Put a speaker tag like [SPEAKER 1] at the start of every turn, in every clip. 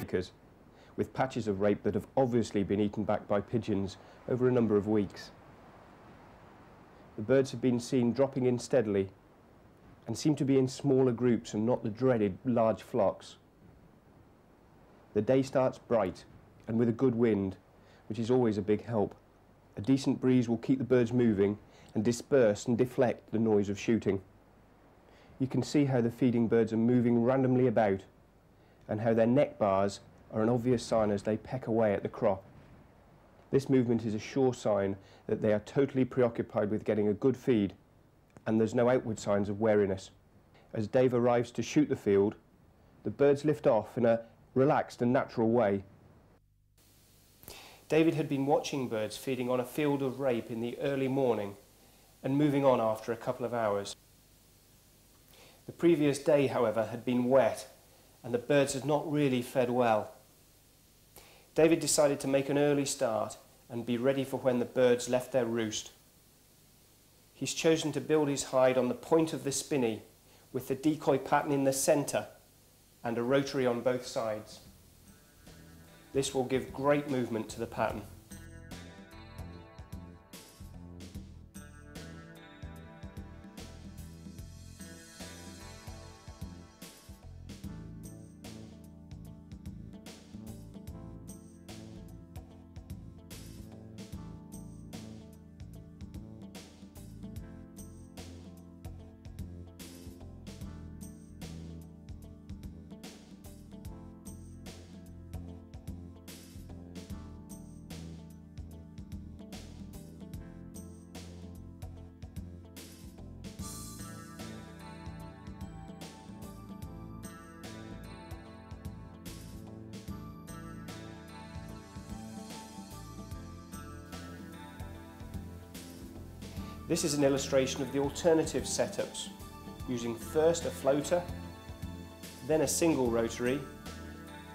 [SPEAKER 1] acres, with patches of rape that have obviously been eaten back by pigeons over a number of weeks. The birds have been seen dropping in steadily and seem to be in smaller groups and not the dreaded large flocks. The day starts bright and with a good wind, which is always a big help. A decent breeze will keep the birds moving and disperse and deflect the noise of shooting. You can see how the feeding birds are moving randomly about and how their neck bars are an obvious sign as they peck away at the crop. This movement is a sure sign that they are totally preoccupied with getting a good feed, and there's no outward signs of wariness. As Dave arrives to shoot the field, the birds lift off in a relaxed and natural way. David had been watching birds feeding on a field of rape in the early morning and moving on after a couple of hours. The previous day, however, had been wet and the birds had not really fed well. David decided to make an early start and be ready for when the birds left their roost. He's chosen to build his hide on the point of the spinney with the decoy pattern in the centre and a rotary on both sides. This will give great movement to the pattern. This is an illustration of the alternative setups, using first a floater, then a single rotary,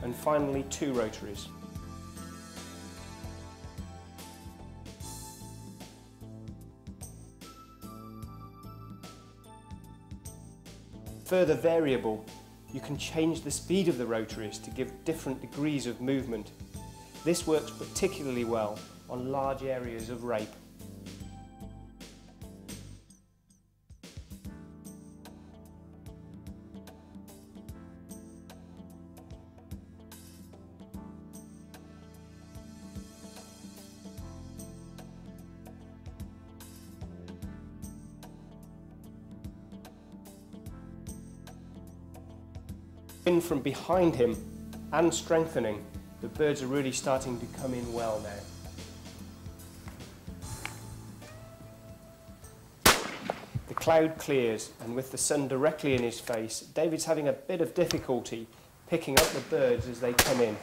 [SPEAKER 1] and finally 2 rotaries. Further variable, you can change the speed of the rotaries to give different degrees of movement. This works particularly well on large areas of rape. In from behind him and strengthening, the birds are really starting to come in well now. The cloud clears, and with the sun directly in his face, David's having a bit of difficulty picking up the birds as they come in.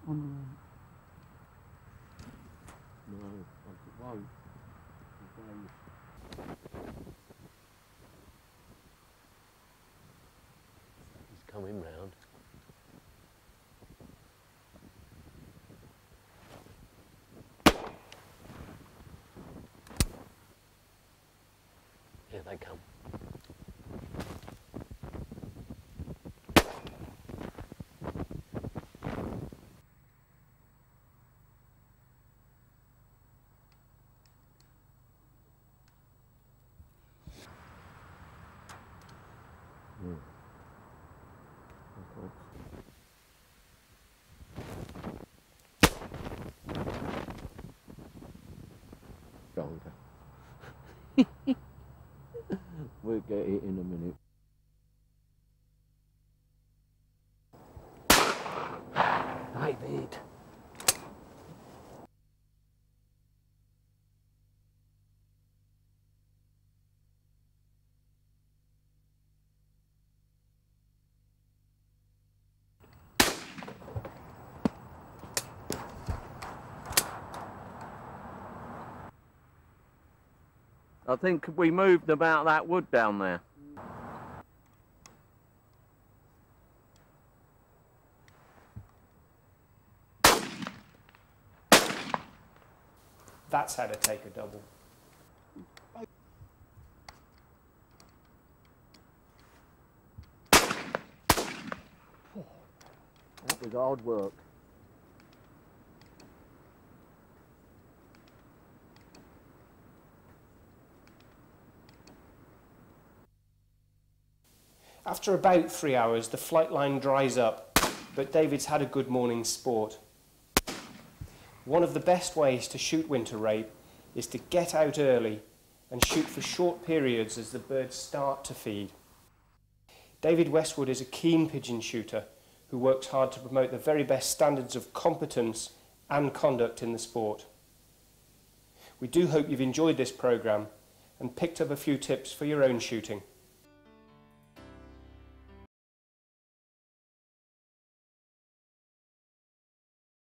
[SPEAKER 2] On the right. No, it won't. He's coming round. Here they come. We'll get it in a minute. David. I think we moved about that wood down there.
[SPEAKER 1] That's how to take a double.
[SPEAKER 2] That was hard work.
[SPEAKER 1] After about 3 hours, the flight line dries up, but David's had a good morning's sport. One of the best ways to shoot winter rape is to get out early and shoot for short periods as the birds start to feed. David Westwood is a keen pigeon shooter who works hard to promote the very best standards of competence and conduct in the sport. We do hope you've enjoyed this programme and picked up a few tips for your own shooting.